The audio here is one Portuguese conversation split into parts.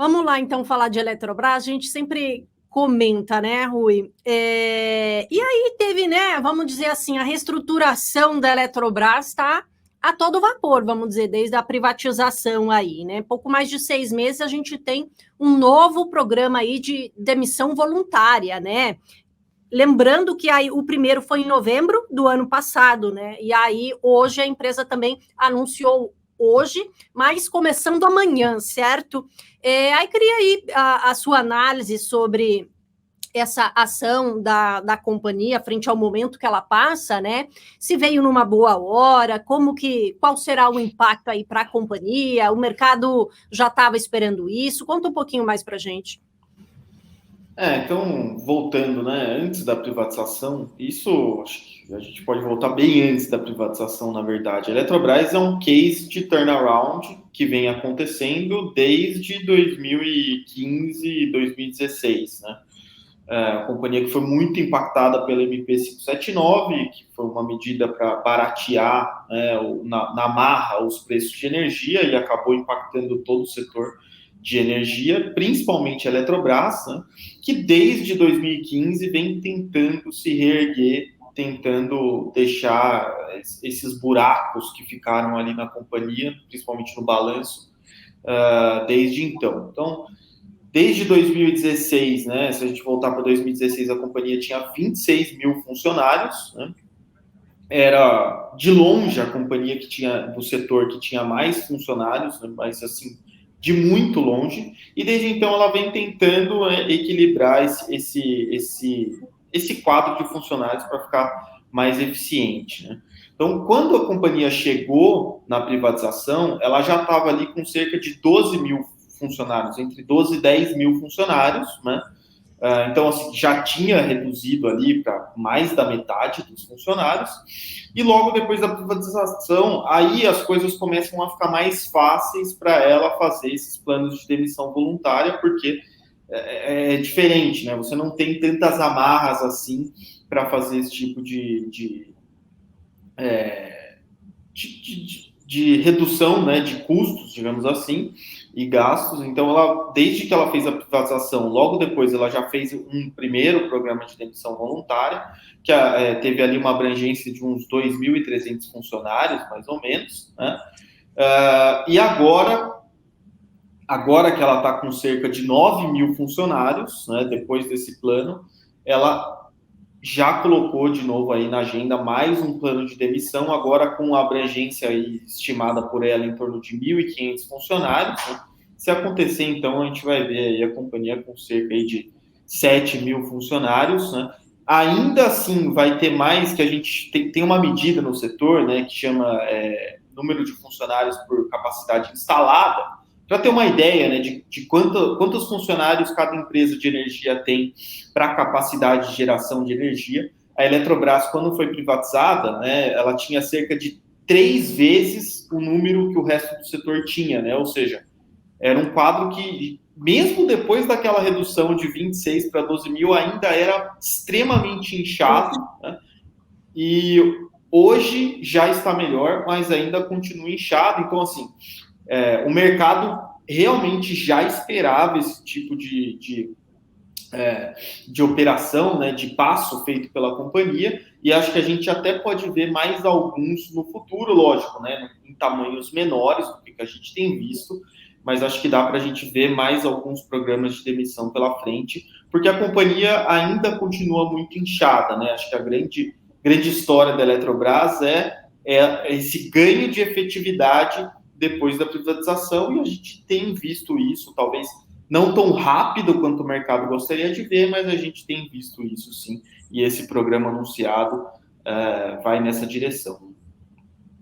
Vamos lá, então, falar de Eletrobras. A gente sempre comenta, né, Rui? E aí teve, né, vamos dizer assim, a reestruturação da Eletrobras está a todo vapor, vamos dizer, desde a privatização aí, né? Pouco mais de 6 meses a gente tem um novo programa aí de demissão voluntária, né? Lembrando que aí o primeiro foi em novembro do ano passado, né? E aí hoje a empresa também anunciou hoje, mas começando amanhã, certo? Aí queria aí a sua análise sobre essa ação da companhia frente ao momento que ela passa, né? Se veio numa boa hora, qual será o impacto aí para a companhia? O mercado já estava esperando isso? Conta um pouquinho mais para a gente. Então, voltando, né, antes da privatização, isso acho que a gente pode voltar bem antes da privatização, na verdade. A Eletrobras é um case de turnaround que vem acontecendo desde 2015, 2016, né? A companhia que foi muito impactada pela MP 579, que foi uma medida para baratear, né, na marra os preços de energia e acabou impactando todo o setor de energia, principalmente a Eletrobras, né, que desde 2015 vem tentando se reerguer, tentando deixar esses buracos que ficaram ali na companhia, principalmente no balanço, desde então. Então, desde 2016, né, se a gente voltar para 2016, a companhia tinha 26 mil funcionários, né, era de longe a companhia que tinha do setor que tinha mais funcionários, né, mas assim, de muito longe, e desde então ela vem tentando equilibrar esse quadro de funcionários para ficar mais eficiente, né? Então, quando a companhia chegou na privatização, ela já estava ali com cerca de 12 mil funcionários, entre 12 e 10 mil funcionários, né? Então, assim, já tinha reduzido ali para mais da metade dos funcionários. E logo depois da privatização, aí as coisas começam a ficar mais fáceis para ela fazer esses planos de demissão voluntária, porque é diferente, né? Você não tem tantas amarras assim para fazer esse tipo de redução, né, de custos, digamos assim, e gastos. Então, ela, desde que ela fez a privatização, logo depois ela já fez um primeiro programa de demissão voluntária, que teve ali uma abrangência de uns 2.300 funcionários, mais ou menos, né? E agora que ela está com cerca de 9 mil funcionários, né, depois desse plano, ela já colocou de novo aí na agenda mais um plano de demissão, agora com a abrangência aí estimada por ela em torno de 1.500 funcionários, né? Se acontecer, então, a gente vai ver aí a companhia com cerca aí de 7 mil funcionários, né? Ainda assim, vai ter mais, que a gente tem uma medida no setor, né, que chama número de funcionários por capacidade instalada, para ter uma ideia, né, de quantos funcionários cada empresa de energia tem para a capacidade de geração de energia. A Eletrobras, quando foi privatizada, né, ela tinha cerca de 3 vezes o número que o resto do setor tinha, né? Ou seja, era um quadro que, mesmo depois daquela redução de 26 para 12 mil, ainda era extremamente inchado, né? E hoje já está melhor, mas ainda continua inchado. Então, assim, o mercado realmente já esperava esse tipo de operação, né, de passo feito pela companhia, e acho que a gente até pode ver mais alguns no futuro, lógico, né, em tamanhos menores do que a gente tem visto, mas acho que dá para a gente ver mais alguns programas de demissão pela frente, porque a companhia ainda continua muito inchada, né? Acho que a grande história da Eletrobras é esse ganho de efetividade depois da privatização, e a gente tem visto isso, talvez não tão rápido quanto o mercado gostaria de ver, mas a gente tem visto isso sim, e esse programa anunciado vai nessa direção.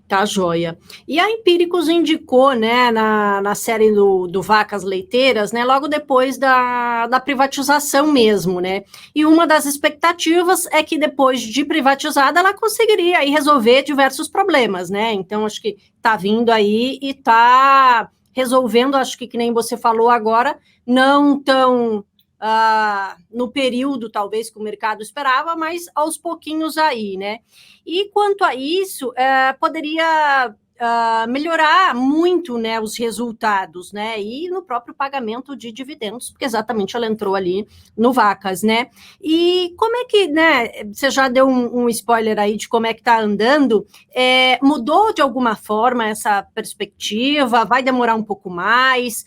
Tá joia. E a Empíricos indicou, né, na série do Vacas Leiteiras, né, logo depois da privatização mesmo, né? E uma das expectativas é que depois de privatizada ela conseguiria aí resolver diversos problemas, né? Então acho que tá vindo aí e tá resolvendo, acho que nem você falou agora, não tão no período talvez que o mercado esperava, mas aos pouquinhos aí, né? E quanto a isso, poderia melhorar muito, né, os resultados, né, e no próprio pagamento de dividendos, porque exatamente ela entrou ali no Vacas, né? E como é que, né, você já deu um spoiler aí de como é que está andando, mudou de alguma forma essa perspectiva? Vai demorar um pouco mais?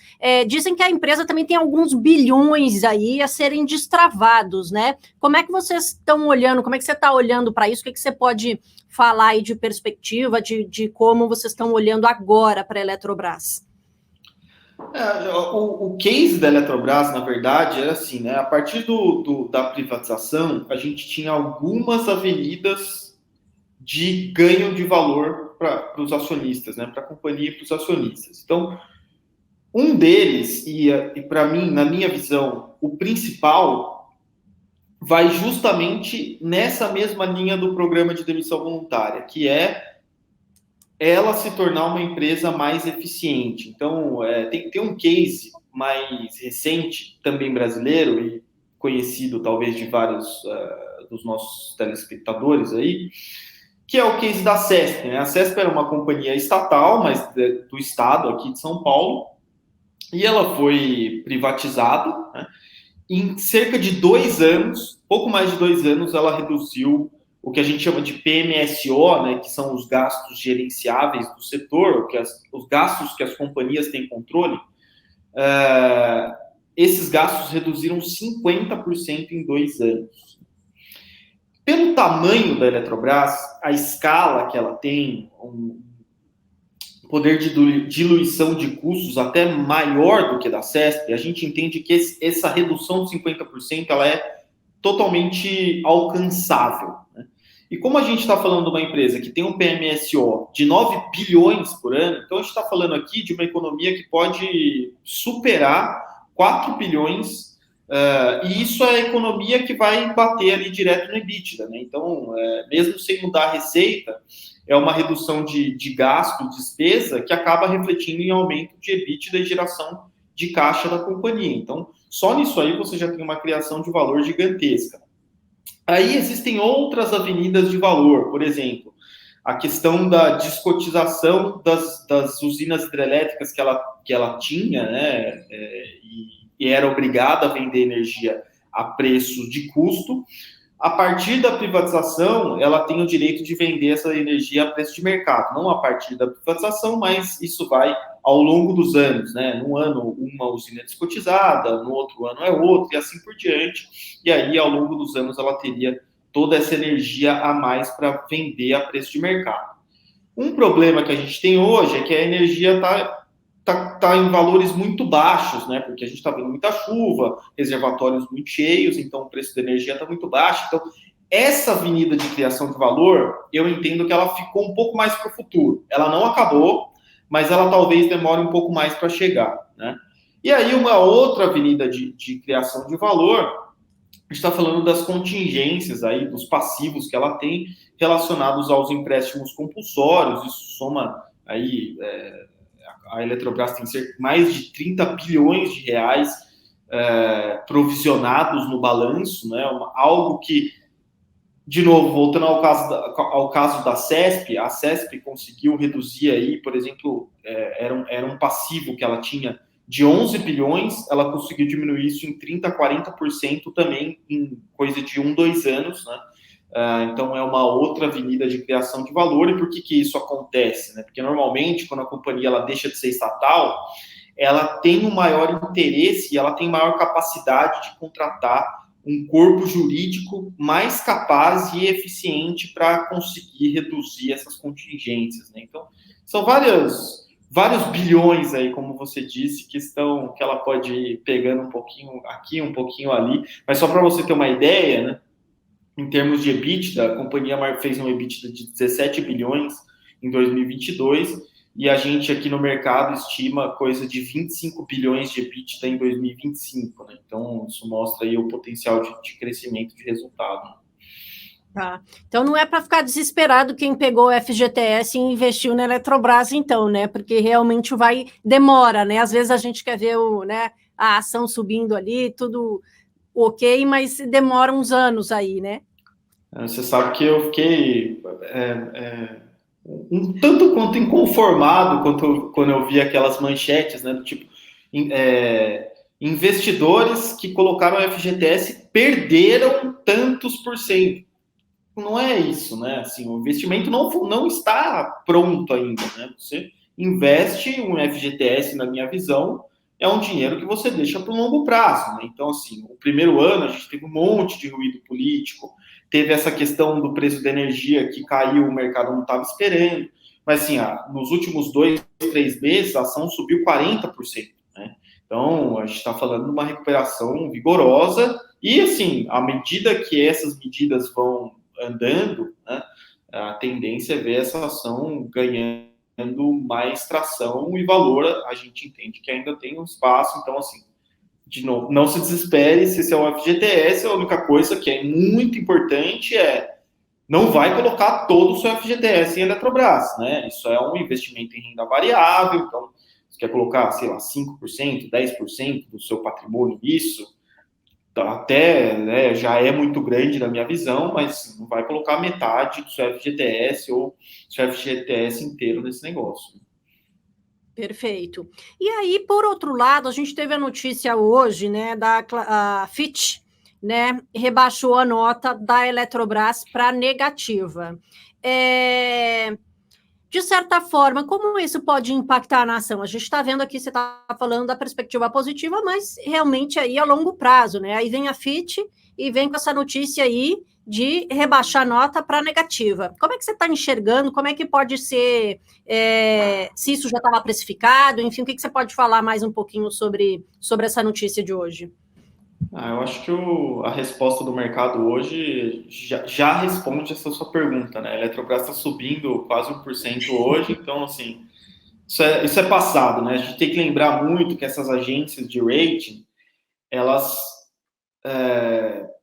Dizem que a empresa também tem alguns bilhões aí a serem destravados, né? Como é que vocês estão olhando, como é que você está olhando para isso? O que, que você pode falar aí de perspectiva, de como vocês estão olhando agora para a Eletrobras? O case da Eletrobras, na verdade, era assim, né? A partir da privatização, a gente tinha algumas avenidas de ganho de valor para os acionistas, né? Para a companhia e para os acionistas. Então, um deles, e para mim, na minha visão, o principal, vai justamente nessa mesma linha do programa de demissão voluntária, que é ela se tornar uma empresa mais eficiente. Então, tem um case mais recente, também brasileiro, e conhecido talvez de vários dos nossos telespectadores aí, que é o case da CESP, né? A CESP era uma companhia estatal, mas do estado aqui de São Paulo, e ela foi privatizada, né? Em cerca de 2 anos, pouco mais de 2 anos, ela reduziu o que a gente chama de PMSO, né, que são os gastos gerenciáveis do setor, os gastos que as companhias têm controle. Esses gastos reduziram 50% em 2 anos. Pelo tamanho da Eletrobras, a escala que ela tem, um poder de diluição de custos até maior do que da CESP, a gente entende que essa redução de 50% ela é totalmente alcançável, né? E como a gente está falando de uma empresa que tem um PMSO de 9 bilhões por ano, então a gente está falando aqui de uma economia que pode superar 4 bilhões, e isso é a economia que vai bater ali direto no EBITDA, né? Então, mesmo sem mudar a receita, é uma redução de gasto, despesa, que acaba refletindo em aumento de EBITDA e geração de caixa da companhia. Então, só nisso aí você já tem uma criação de valor gigantesca. Aí existem outras avenidas de valor, por exemplo, a questão da descotização das usinas hidrelétricas que ela tinha, né, e era obrigada a vender energia a preço de custo. A partir da privatização, ela tem o direito de vender essa energia a preço de mercado. Não a partir da privatização, mas isso vai ao longo dos anos, né? Num ano, uma usina descotizada, no outro ano é outra, e assim por diante. E aí, ao longo dos anos, ela teria toda essa energia a mais para vender a preço de mercado. Um problema que a gente tem hoje é que a energia está em valores muito baixos, né? Porque a gente está vendo muita chuva, reservatórios muito cheios, então o preço da energia está muito baixo. Então, essa avenida de criação de valor, eu entendo que ela ficou um pouco mais para o futuro. Ela não acabou, mas ela talvez demore um pouco mais para chegar, né? E aí, uma outra avenida de criação de valor, a gente está falando das contingências aí, dos passivos que ela tem relacionados aos empréstimos compulsórios. Isso soma aí, a Eletrobras tem mais de 30 bilhões de reais provisionados no balanço, né? Algo que, de novo, voltando ao caso da CESP, a CESP conseguiu reduzir aí, por exemplo, era um passivo que ela tinha de 11 bilhões, ela conseguiu diminuir isso em 30%, 40% também em coisa de 2 anos, né? Então, é uma outra avenida de criação de valor. E por que isso acontece, né? Porque, normalmente, quando a companhia ela deixa de ser estatal, ela tem um maior interesse e ela tem maior capacidade de contratar um corpo jurídico mais capaz e eficiente para conseguir reduzir essas contingências, né? Então, são vários bilhões aí, como você disse, que ela pode ir pegando um pouquinho aqui, um pouquinho ali. Mas só para você ter uma ideia, né? Em termos de EBITDA, a companhia fez um EBITDA de 17 bilhões em 2022 e a gente aqui no mercado estima coisa de 25 bilhões de EBITDA em 2025, né? Então, isso mostra aí o potencial de crescimento de resultado. Tá. Então não é para ficar desesperado quem pegou o FGTS e investiu na Eletrobras, então, né? Porque realmente demora, né? Às vezes a gente quer ver a ação subindo ali, tudo ok, mas demora uns anos aí, né? Você sabe que eu fiquei um tanto quanto inconformado quando eu vi aquelas manchetes, né, do tipo, investidores que colocaram o FGTS perderam tantos por cento. Não é isso, né? Assim, o investimento não está pronto ainda, né? Você investe um FGTS, na minha visão, é um dinheiro que você deixa para o longo prazo, né? Então, assim, o primeiro ano a gente teve um monte de ruído político, teve essa questão do preço da energia que caiu, o mercado não estava esperando, mas, assim, nos últimos 2, 3 meses, a ação subiu 40%, né? Então, a gente está falando de uma recuperação vigorosa e, assim, à medida que essas medidas vão andando, né, a tendência é ver essa ação ganhando mais tração e valor. A gente entende que ainda tem um espaço. Então, assim, de novo, não se desespere se esse é o FGTS. A única coisa que é muito importante não vai colocar todo o seu FGTS em Eletrobras, né? Isso é um investimento em renda variável. Então, você quer colocar, sei lá, 5%, 10% do seu patrimônio nisso, até, né, já é muito grande na minha visão, mas não vai colocar metade do seu FGTS ou seu FGTS inteiro nesse negócio. Perfeito. E aí, por outro lado, a gente teve a notícia hoje, né, a Fitch, né, rebaixou a nota da Eletrobras para negativa. De certa forma, como isso pode impactar na ação? A gente está vendo aqui, você está falando da perspectiva positiva, mas realmente aí a longo prazo, né? Aí vem a Fitch e vem com essa notícia aí de rebaixar a nota para negativa. Como é que você está enxergando? Como é que pode ser, se isso já estava precificado? Enfim, o que você pode falar mais um pouquinho sobre essa notícia de hoje? Eu acho que a resposta do mercado hoje já responde essa sua pergunta, né? A Eletrobras está subindo quase 1% hoje, então, assim, isso é passado, né? A gente tem que lembrar muito que essas agências de rating, elas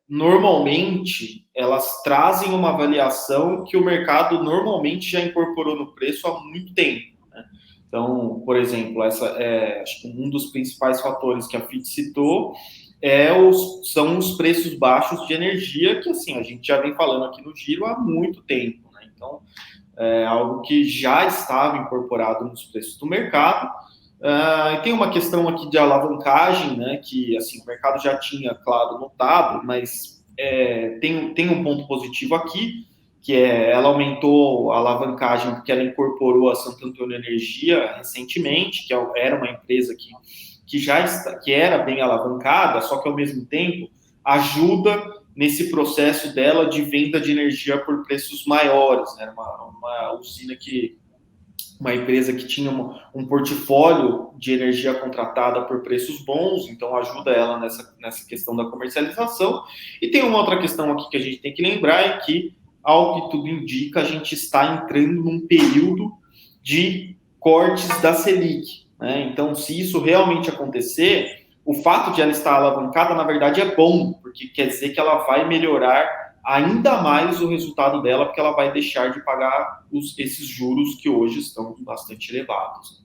normalmente elas trazem uma avaliação que o mercado normalmente já incorporou no preço há muito tempo, né? Então, por exemplo, acho que um dos principais fatores que a Fitch citou são os preços baixos de energia, que assim a gente já vem falando aqui no Giro há muito tempo, né? Então, é algo que já estava incorporado nos preços do mercado. E tem uma questão aqui de alavancagem, né, que assim, o mercado já tinha, claro, notado, mas tem um ponto positivo aqui, que ela aumentou a alavancagem porque ela incorporou a Santo Antônio Energia recentemente, que era uma empresa que era bem alavancada, só que ao mesmo tempo ajuda nesse processo dela de venda de energia por preços maiores, né, uma usina uma empresa que tinha um portfólio de energia contratada por preços bons, então ajuda ela nessa questão da comercialização. E tem uma outra questão aqui que a gente tem que lembrar, é que, ao que tudo indica, a gente está entrando num período de cortes da Selic, né? Então, se isso realmente acontecer, o fato de ela estar alavancada, na verdade, é bom, porque quer dizer que ela vai melhorar ainda mais o resultado dela, porque ela vai deixar de pagar esses juros que hoje estão bastante elevados.